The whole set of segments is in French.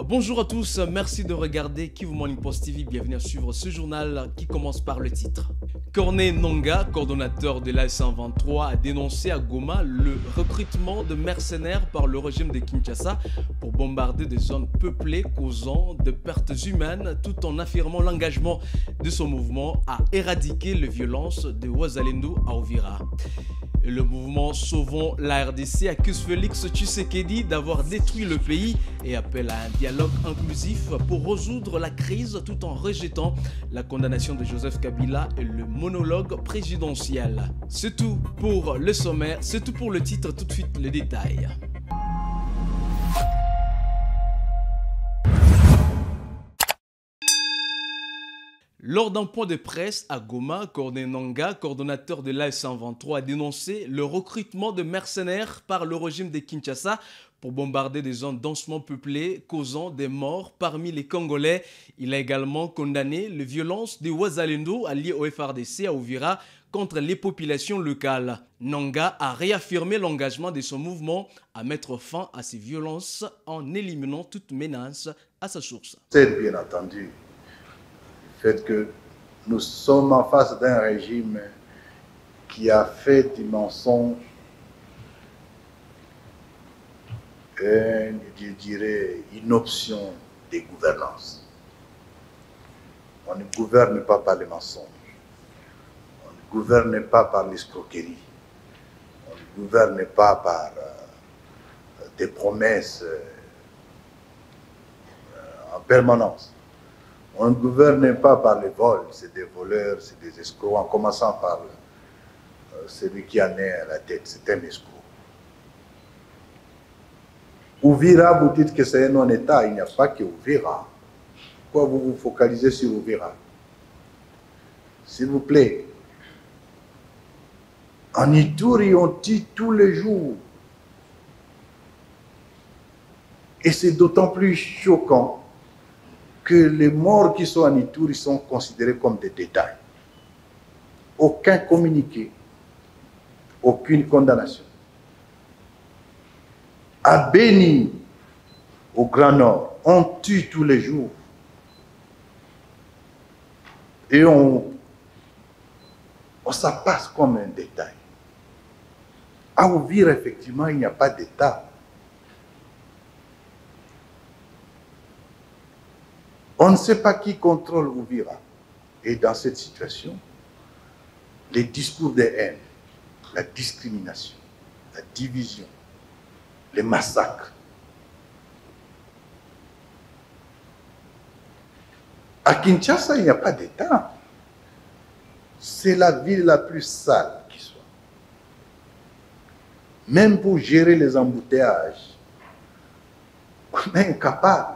Bonjour à tous, merci de regarder Kivu Morning Post TV. Bienvenue à suivre ce journal qui commence par le titre. Corneille Nangaa, coordonnateur de l'AS123, a dénoncé à Goma le recrutement de mercenaires par le régime de Kinshasa pour bombarder des zones peuplées causant de pertes humaines, tout en affirmant l'engagement de son mouvement à éradiquer les violences de Wazalendo à Uvira. Le mouvement Sauvons la RDC accuse Félix Tshisekedi d'avoir détruit le pays et appelle à un dialogue inclusif pour résoudre la crise tout en rejetant la condamnation de Joseph Kabila et le monologue présidentiel. C'est tout pour le sommaire, c'est tout pour le titre, tout de suite les détails. Lors d'un point de presse à Goma, Corneille Nangaa, coordonnateur de l'AS123, a dénoncé le recrutement de mercenaires par le régime de Kinshasa pour bombarder des zones densément peuplées, causant des morts parmi les Congolais. Il a également condamné les violences des Wazalendo alliés au FARDC à Uvira contre les populations locales. Nangaa a réaffirmé l'engagement de son mouvement à mettre fin à ces violences en éliminant toute menace à sa source. C'est bien entendu le fait que nous sommes en face d'un régime qui a fait du mensonge, je dirais, une option de gouvernance. On ne gouverne pas par les mensonges, on ne gouverne pas par l'escroquerie, on ne gouverne pas par des promesses en permanence. On ne gouverne pas par les vols, c'est des voleurs, c'est des escrocs, en commençant par celui qui en est à la tête, c'est un escroc. Uvira, vous dites que c'est un non-État, il n'y a pas que Uvira. Pourquoi vous vous focalisez sur Uvira? S'il vous plaît. En Ituri, on tue tous les jours. Et c'est d'autant plus choquant que les morts qui sont en Ituri sont considérés comme des détails. Aucun communiqué, aucune condamnation. À Beni, au Grand Nord, on tue tous les jours. Et ça passe comme un détail. À Uvira, effectivement, il n'y a pas d'État. On ne sait pas qui contrôle Uvira. Et dans cette situation, les discours de haine, la discrimination, la division, les massacres. À Kinshasa, il n'y a pas d'État. C'est la ville la plus sale qui soit. Même pour gérer les embouteillages, on est incapable.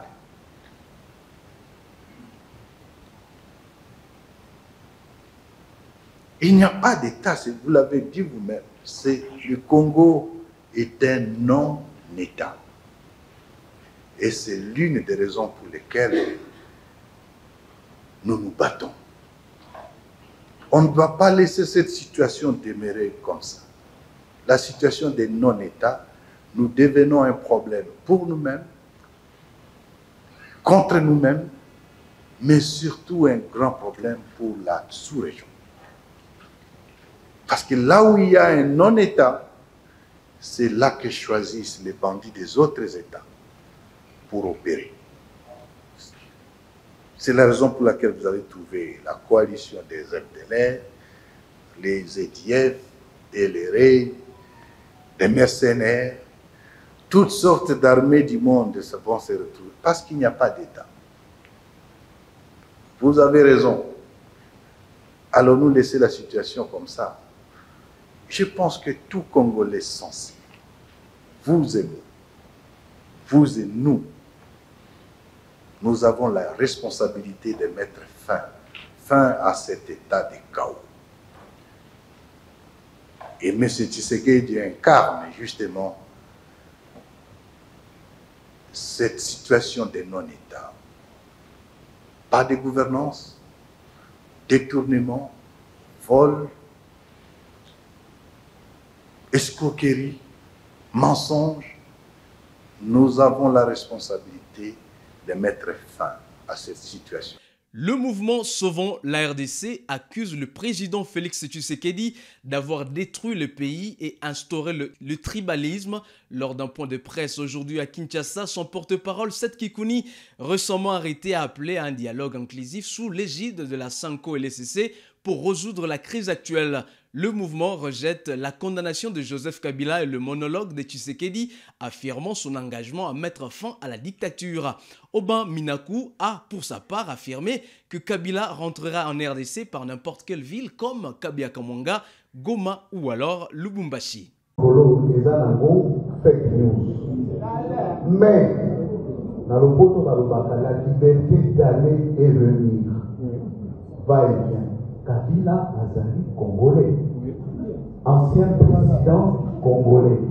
Il n'y a pas d'État, vous l'avez dit vous-même. Le Congo est un non-État. Et c'est l'une des raisons pour lesquelles nous nous battons. On ne doit pas laisser cette situation demeurer comme ça. La situation des non-États, nous devenons un problème pour nous-mêmes, contre nous-mêmes, mais surtout un grand problème pour la sous-région. Parce que là où il y a un non-État, c'est là que choisissent les bandits des autres États pour opérer. C'est la raison pour laquelle vous avez trouvé la coalition des FDLR, les EDF, des LRA, des mercenaires, toutes sortes d'armées du monde vont se retrouver parce qu'il n'y a pas d'État. Vous avez raison. Allons-nous laisser la situation comme ça? Je pense que tout Congolais sensible, vous et nous, nous avons la responsabilité de mettre fin à cet état de chaos. Et M. Tshisekedi incarne justement cette situation de non-État. Pas de gouvernance, détournement, vol, escroquerie, mensonge. Nous avons la responsabilité de mettre fin à cette situation. Le mouvement Sauvons la RDC accuse le président Félix Tshisekedi d'avoir détruit le pays et instauré le tribalisme. Lors d'un point de presse aujourd'hui à Kinshasa, son porte-parole Seth Kikuni, récemment arrêté, a appelé à un dialogue inclusif sous l'égide de la SANCO et l'ECC pour résoudre la crise actuelle. Le mouvement rejette la condamnation de Joseph Kabila et le monologue de Tshisekedi, affirmant son engagement à mettre fin à la dictature. Aubin Minaku a, pour sa part, affirmé que Kabila rentrera en RDC par n'importe quelle ville comme Kabiakamwanga, Goma ou alors Lubumbashi. Mais, dans le poteau, la liberté d'aller et venir va et vient. Kabila Azali congolais, ancien président congolais,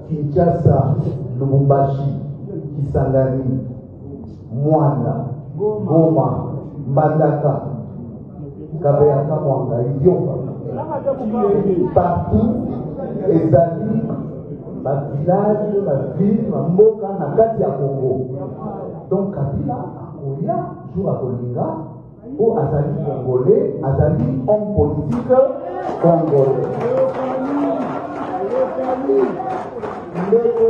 Kinshasa, Lubumbashi, Kisangani, Mwanda, Goma, Mbandaka, Kabeyakamwanga, Idiofa, partout, Ezali, ma village, ma ville, ma mboka, na kati ya Congo. Donc Kabila, Akoya, jour à Kolinga, ou Azali congolais, Azali homme politique congolais. Ndeko,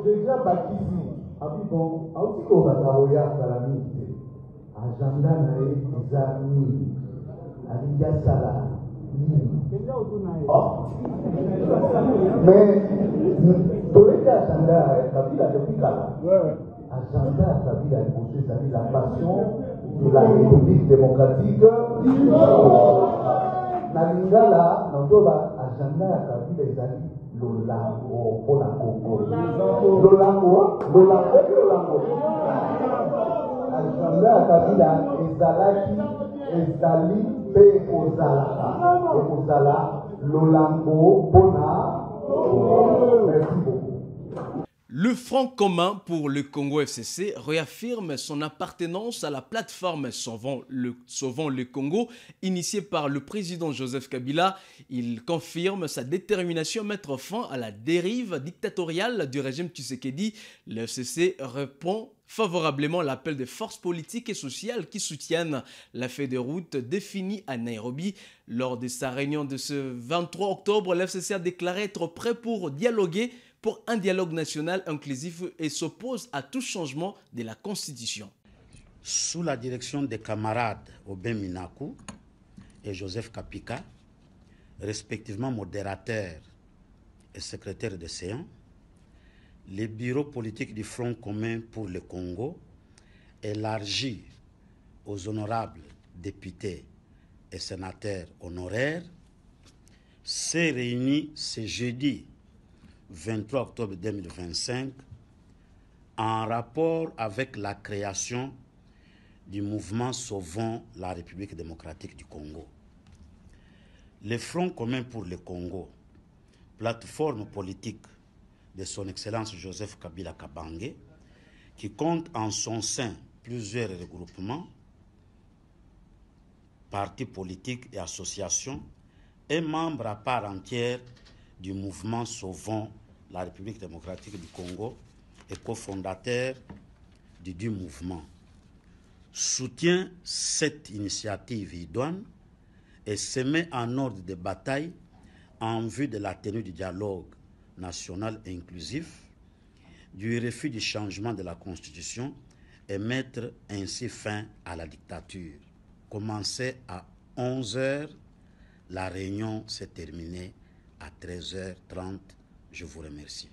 j'ai déjà bâti ici. Bon, aussi qu'on va travailler à la mine. Agenda nae examine. Aliya Sala. Oh. Mais, tous les agenda, Kabila depuis là. Agenda Kabila est posé, c'est-à-dire la passion de la République démocratique du Congo. Nalingala, Nandoba, agenda Kabila est allé Lolango pour la Congo. Lolango. Agenda Kabila est allé Pe Ozala, Lolango pour la Congo. Merci beaucoup. Le Front commun pour le Congo FCC réaffirme son appartenance à la plateforme Sauvons le Congo, initiée par le président Joseph Kabila. Il confirme sa détermination à mettre fin à la dérive dictatoriale du régime Tshisekedi. Le FCC répond favorablement à l'appel des forces politiques et sociales qui soutiennent la feuille de route définie à Nairobi. Lors de sa réunion de ce 23 octobre, le FCC a déclaré être prêt pour dialoguer pour un dialogue national inclusif et s'oppose à tout changement de la Constitution. Sous la direction des camarades Aubin Minaku et Joseph Kapika, respectivement modérateurs et secrétaires de séance, les bureaux politiques du Front commun pour le Congo, élargis aux honorables députés et sénateurs honoraires, s'est réunis ce jeudi 23 octobre 2025 en rapport avec la création du mouvement Sauvons la République démocratique du Congo. Le Front commun pour le Congo, plateforme politique de son Excellence Joseph Kabila Kabange, qui compte en son sein plusieurs regroupements, partis politiques et associations, est membre à part entière du mouvement Sauvons la République démocratique du Congo et cofondateur du mouvement. Soutient cette initiative idoine et se met en ordre de bataille en vue de la tenue du dialogue national inclusif, du refus du changement de la Constitution et mettre ainsi fin à la dictature. Commencé à 11h, la réunion s'est terminée à 13h30. Je vous remercie.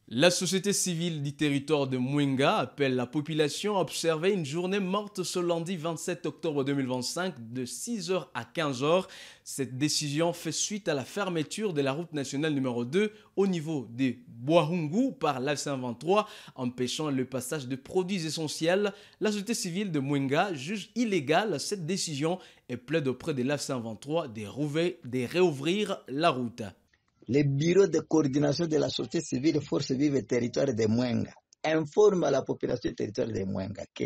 La société civile du territoire de Mwenga appelle la population à observer une journée morte ce lundi 27 octobre 2025 de 6h à 15h. Cette décision fait suite à la fermeture de la route nationale numéro 2 au niveau de Boahungu par l'A123, empêchant le passage de produits essentiels. La société civile de Mwenga juge illégale cette décision et plaide auprès de l'A123 de réouvrir la route. Le bureau de coordination de la société civile Force Vive et Territoire de Mwenga informe à la population du territoire de Mwenga que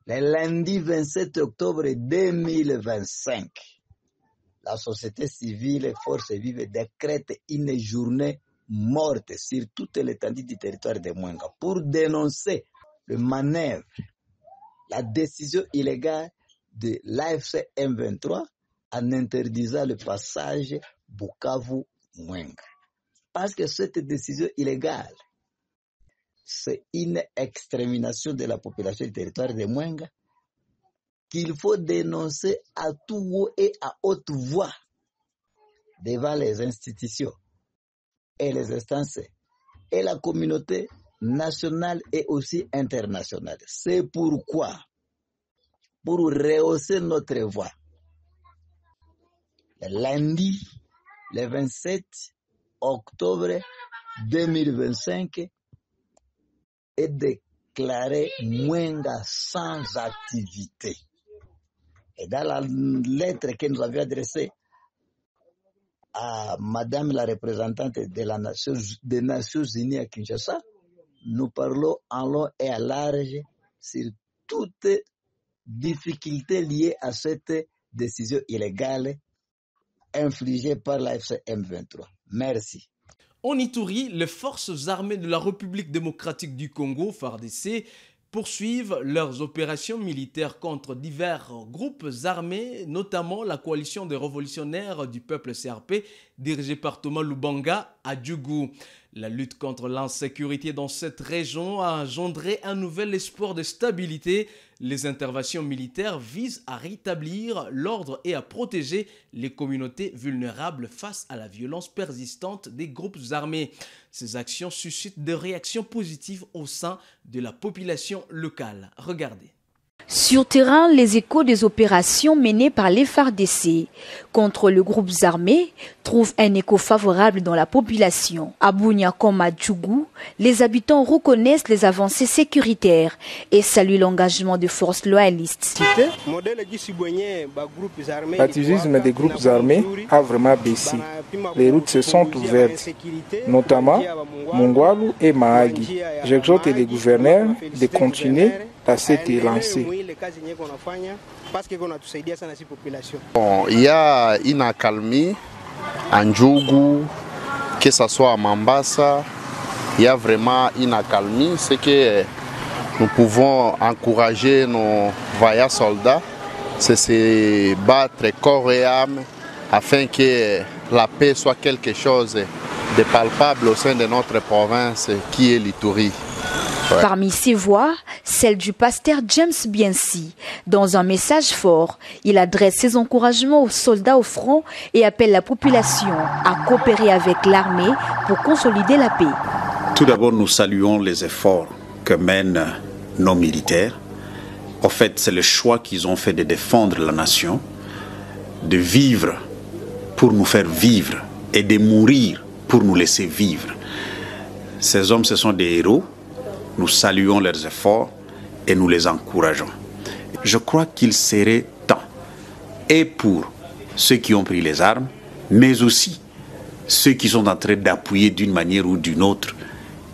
le lundi 27 octobre 2025, la société civile Force Vive décrète une journée morte sur toute l'étendue du territoire de Mwenga pour dénoncer le manœuvre, la décision illégale de l'AFC M23 en interdisant le passage Bukavu-Mwenga. Parce que cette décision illégale, c'est une extermination de la population du territoire de Mwenga qu'il faut dénoncer à tout haut et à haute voix devant les institutions et les instances et la communauté nationale et aussi internationale. C'est pourquoi, pour rehausser notre voix, le lundi, le 27 octobre 2025, est déclaré Mwenga sans activité. Et dans la lettre que nous avions adressée à Madame la représentante des Nations Unies à Kinshasa, nous parlons en long et à large sur toutes difficultés liées à cette décision illégale infligée par la FCM23. Merci. En Ituri, les forces armées de la République démocratique du Congo, FARDC, poursuivent leurs opérations militaires contre divers groupes armés, notamment la coalition des révolutionnaires du peuple CRP, dirigée par Thomas Lubanga à Djougou. La lutte contre l'insécurité dans cette région a engendré un nouvel espoir de stabilité. Les interventions militaires visent à rétablir l'ordre et à protéger les communautés vulnérables face à la violence persistante des groupes armés. Ces actions suscitent des réactions positives au sein de la population locale. Regardez. Sur terrain, les échos des opérations menées par les FARDC contre les groupes armés trouvent un écho favorable dans la population. À Bunia comme à Djougou, les habitants reconnaissent les avancées sécuritaires et saluent l'engagement des forces loyalistes. L'activisme des groupes armés a vraiment baissé. Les routes se sont ouvertes, notamment Mongwalu et Mahagi. J'exhorte les gouverneurs de continuer à s'être lancés. Bon, il y a une accalmie en Djougou, que ce soit à Mambasa, il y a vraiment une accalmie. C'est que nous pouvons encourager nos vaillants soldats, c'est se battre corps et âme afin que la paix soit quelque chose de palpable au sein de notre province qui est l'Ituri. Ouais. Parmi ces voix, celle du pasteur James Biensi. Dans un message fort, il adresse ses encouragements aux soldats au front et appelle la population à coopérer avec l'armée pour consolider la paix. Tout d'abord, nous saluons les efforts que mènent nos militaires. En fait, c'est le choix qu'ils ont fait de défendre la nation, de vivre pour nous faire vivre et de mourir pour nous laisser vivre. Ces hommes, ce sont des héros. Nous saluons leurs efforts et nous les encourageons. Je crois qu'il serait temps, et pour ceux qui ont pris les armes, mais aussi ceux qui sont en train d'appuyer d'une manière ou d'une autre,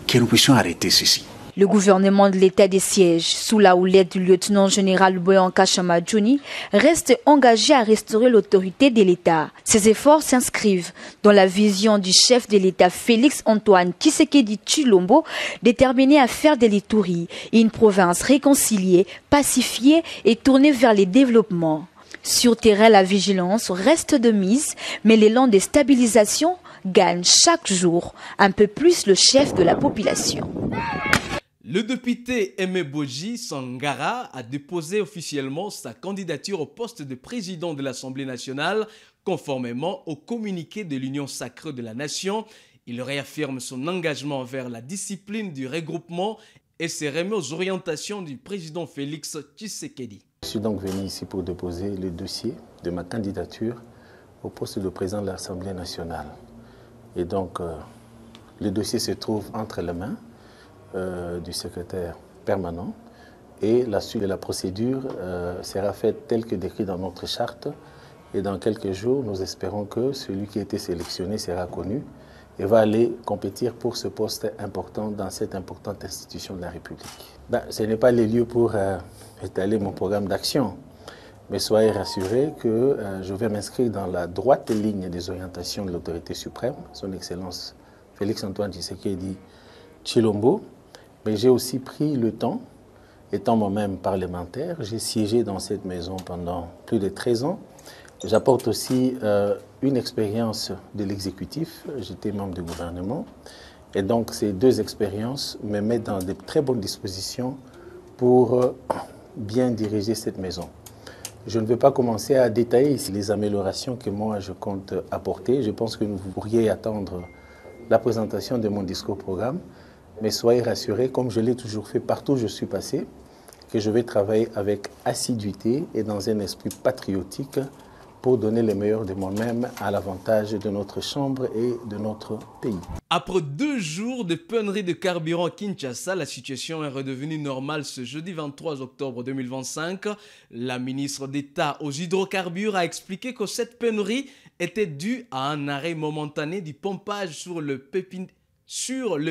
que nous puissions arrêter ceci. Le gouvernement de l'état des sièges, sous la houlette du lieutenant-général Boyanka Chamadjouni, reste engagé à restaurer l'autorité de l'État. Ces efforts s'inscrivent dans la vision du chef de l'État Félix-Antoine Tshisekedi Tshilombo, déterminé à faire de l'Ituri une province réconciliée, pacifiée et tournée vers le développement. Sur terrain, la vigilance reste de mise, mais l'élan de stabilisation gagne chaque jour un peu plus le chef de la population. Le député Aimé Boji Sangara a déposé officiellement sa candidature au poste de président de l'Assemblée nationale, conformément au communiqué de l'Union sacrée de la nation. Il réaffirme son engagement vers la discipline du regroupement et se remet aux orientations du président Félix Tshisekedi. Je suis donc venu ici pour déposer le dossier de ma candidature au poste de président de l'Assemblée nationale. Et donc, le dossier se trouve entre les mains du secrétaire permanent et la suite de la procédure sera faite telle que décrite dans notre charte et dans quelques jours nous espérons que celui qui a été sélectionné sera connu et va aller compétir pour ce poste important dans cette importante institution de la République. Ce n'est pas le lieu pour étaler mon programme d'action, mais soyez rassurés que je vais m'inscrire dans la droite ligne des orientations de l'autorité suprême, son Excellence Félix-Antoine Tshisekedi Tshilombo. Mais j'ai aussi pris le temps Étant moi-même parlementaire, j'ai siégé dans cette maison pendant plus de 13 ans. J'apporte aussi une expérience de l'exécutif. J'étais membre du gouvernement. Et donc, ces deux expériences me mettent dans de très bonnes dispositions pour bien diriger cette maison. Je ne vais pas commencer à détailler ici les améliorations que moi je compte apporter. Je pense que vous pourriez attendre la présentation de mon discours-programme. Mais soyez rassurés, comme je l'ai toujours fait partout où je suis passé, que je vais travailler avec assiduité et dans un esprit patriotique pour donner le meilleur de moi-même à l'avantage de notre Chambre et de notre pays. Après 2 jours de pénurie de carburant à Kinshasa, la situation est redevenue normale ce jeudi 23 octobre 2025. La ministre d'État aux hydrocarbures a expliqué que cette pénurie était due à un arrêt momentané du pompage sur le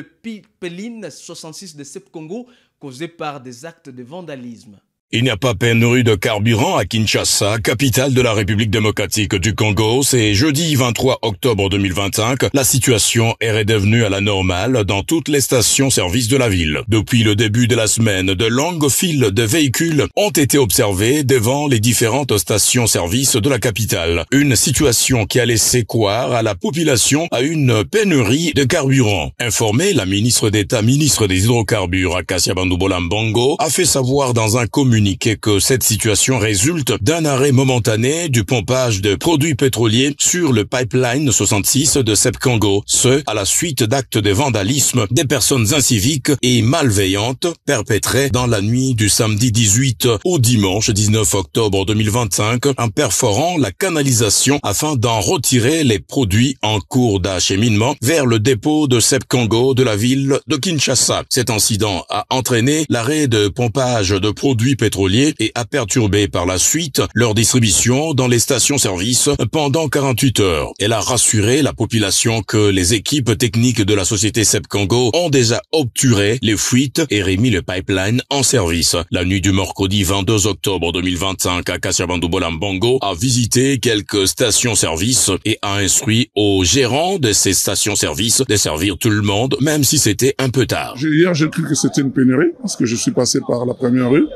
pipeline 66 de Sep-Congo causé par des actes de vandalisme. Il n'y a pas pénurie de carburant à Kinshasa, capitale de la République démocratique du Congo. C'est jeudi 23 octobre 2025. La situation est redevenue à la normale dans toutes les stations-service de la ville. Depuis le début de la semaine, de longues files de véhicules ont été observées devant les différentes stations-service de la capitale. Une situation qui a laissé croire à la population à une pénurie de carburant. Informée, la ministre d'État, ministre des hydrocarbures, Akacia Bandoubola Mbongo, a fait savoir dans un communiqué que cette situation résulte d'un arrêt momentané du pompage de produits pétroliers sur le pipeline 66 de Sep-Congo, ce à la suite d'actes de vandalisme des personnes inciviques et malveillantes perpétrés dans la nuit du samedi 18 au dimanche 19 octobre 2025 en perforant la canalisation afin d'en retirer les produits en cours d'acheminement vers le dépôt de Sep-Congo de la ville de Kinshasa. Cet incident a entraîné l'arrêt de pompage de produits pétroliers et a perturbé par la suite leur distribution dans les stations-service pendant 48 heures. Elle a rassuré la population que les équipes techniques de la société Sep-Congo ont déjà obturé les fuites et remis le pipeline en service. La nuit du mercredi 22 octobre 2025, Akacia Bandoubola Mbongo a visité quelques stations-service et a instruit aux gérants de ces stations-service de servir tout le monde, même si c'était un peu tard. Hier, j'ai cru que c'était une pénurie parce que je suis passé par la première rue.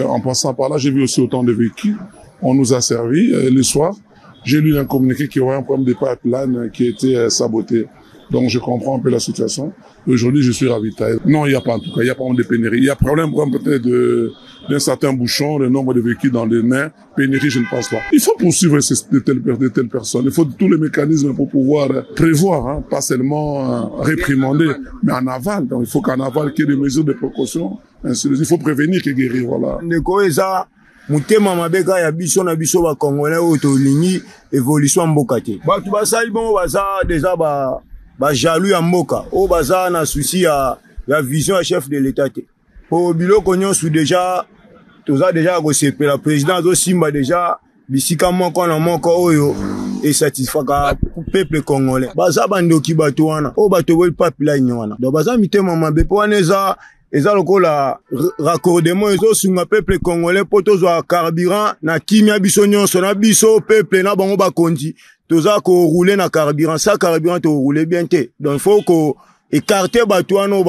En passant par là, j'ai vu aussi autant de véhicules. On nous a servi. Le soir, j'ai lu un communiqué qu'il y aurait un problème de pipeline qui était saboté. Donc, je comprends un peu la situation. Aujourd'hui, je suis ravitaillé. Non, il n'y a pas en tout cas. Il n'y a pas de pénurie. Il y a problème peut-être d'un certain bouchon, le nombre de véhicules dans les mains. Pénurie, je ne pense pas. Il faut poursuivre de telles personnes. Il faut tous les mécanismes pour pouvoir prévoir, hein, pas seulement réprimander, mais en aval. Donc, il faut qu'en aval, qu'il y ait des mesures de précaution. Il faut prévenir que guérir, voilà. mutema mabeka ya biso na biso ba congolais oyo tolingi évolution mboka te bato basali bongo baza déjà ba jaloux ya mboka oyo baza na souci ya vision ya chef de l'état te po biloko nyonso déjà toza déjà kosepela président azosimba déjà bisika moko na moko oyo esatisfaka peuple congolais baza bandoki bato wana oyo bato boyi pipeline wana donc baza mitema mabe po wana eza lokola raccordement ezosunga peuple congolais po tozwa carburant na kimia biso nyonso na biso peuple na bango bakonzi toza korouler na carburant sa carburant to rouler bien te donc faut ko écarter bato wana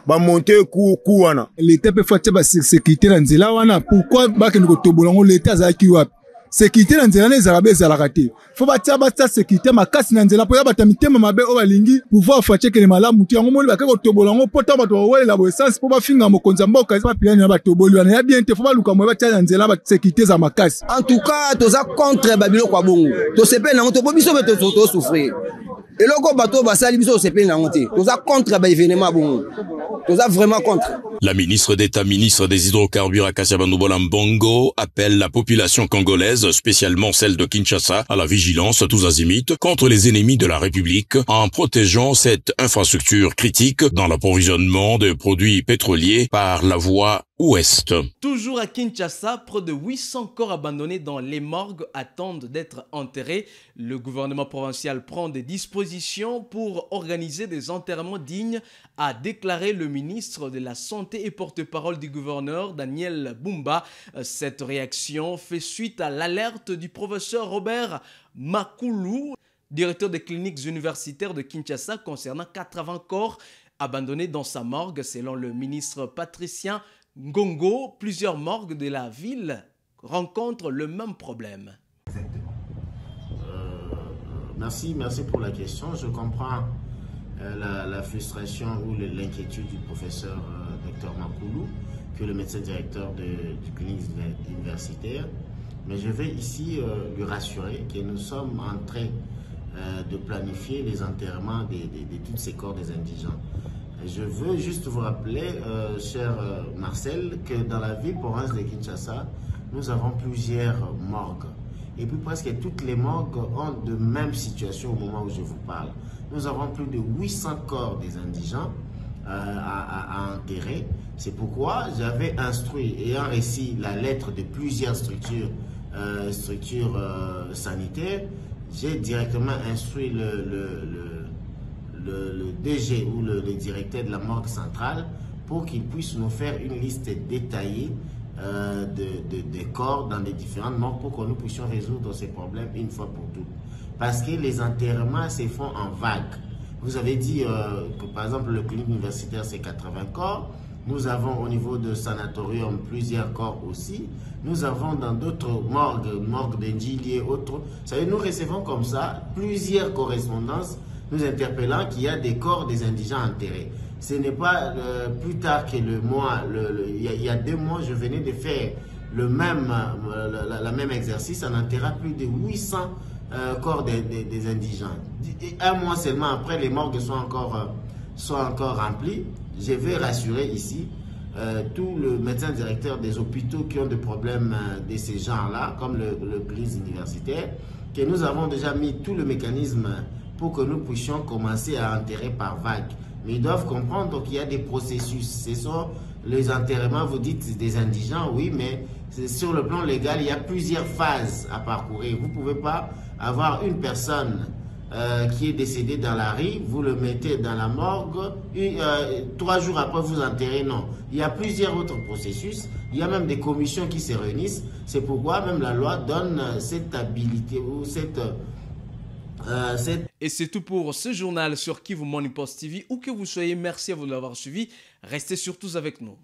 ba monter coup wana l'état peut faire ba sécurité na nzela wana pourquoi bakende ko tobolango l'état azaki wapi sécurité na nzela ezala bezalaka te faut batia sécurité makasi na nzela po ya bata mitema mabe o balingi pouvoir fache ke malamu ti yango moni bakako tobolango po ta bato bawelela bo essence po bafinga mokonzi mboka ezaba pilani na bato boliwana ya bien te faut baluka mo batia na nzela ba sécurité za makasi en tout cas toza contre babilo kwa bongo to sepe na to biso beto to souffrir eloko bato basali biso sepe na ngote toza contre ba événement bongo toza vraiment contre. La ministre d'État, ministre des hydrocarbures Akacia Bandoubola Mbongo appelle la population congolaise, spécialement celle de Kinshasa, à la vigilance tous azimuts contre les ennemis de la République en protégeant cette infrastructure critique dans l'approvisionnement de produits pétroliers par la voie ouest. Toujours à Kinshasa, près de 800 corps abandonnés dans les morgues attendent d'être enterrés. Le gouvernement provincial prend des dispositions pour organiser des enterrements dignes, a déclaré le ministre de la Santé et porte-parole du gouverneur Daniel Bumba. Cette réaction fait suite à l'alerte du professeur Robert Makoulou, directeur des cliniques universitaires de Kinshasa, concernant 80 corps abandonnés dans sa morgue. Selon le ministre Patricien Ngongo, plusieurs morgues de la ville rencontrent le même problème. Merci pour la question. Je comprends la frustration ou l'inquiétude du professeur Dr Makoulou, que le médecin directeur du clinique universitaire. Mais je vais ici lui rassurer que nous sommes en train de planifier les enterrements de tous ces corps des indigents. Je veux juste vous rappeler, cher Marcel, que dans la ville province de Kinshasa, nous avons plusieurs morgues. Et puis presque toutes les morgues ont de même situation au moment où je vous parle. Nous avons plus de 800 corps des indigents à enterrer. C'est pourquoi j'avais instruit, ayant reçu la lettre de plusieurs structures sanitaires, j'ai directement instruit le DG ou le directeur de la morgue centrale pour qu'il puisse nous faire une liste détaillée de corps dans les différentes morgues pour que nous puissions résoudre ces problèmes une fois pour toutes. Parce que les enterrements se font en vagues. Vous avez dit que par exemple le clinique universitaire c'est 80 corps. Nous avons au niveau de sanatorium plusieurs corps aussi. Nous avons dans d'autres morgues d'Indili et autres. Vous savez, nous recevons comme ça plusieurs correspondances nous interpellant qu'il y a des corps des indigents enterrés. Ce n'est pas plus tard que le mois, il y a 2 mois, je venais de faire la même exercice en enterrant plus de 800 corps des indigents. 1 mois seulement après, les morgues sont encore remplis. Je vais rassurer ici tout le médecin directeur des hôpitaux qui ont des problèmes de ces gens-là, comme le CLIS universitaire, que nous avons déjà mis tout le mécanisme pour que nous puissions commencer à enterrer par vague. Mais ils doivent comprendre qu'il y a des processus. Ce sont les enterrements, vous dites des indigents, oui, mais sur le plan légal, il y a plusieurs phases à parcourir. Vous ne pouvez pas avoir une personne qui est décédée dans la rue, vous le mettez dans la morgue, 3 jours après vous enterrez, non. Il y a plusieurs autres processus, il y a même des commissions qui se réunissent. C'est pourquoi même la loi donne cette habilité ou Et c'est tout pour ce journal sur Kivu Morning Post TV. Où que vous soyez, merci à vous de l'avoir suivi. Restez surtout avec nous.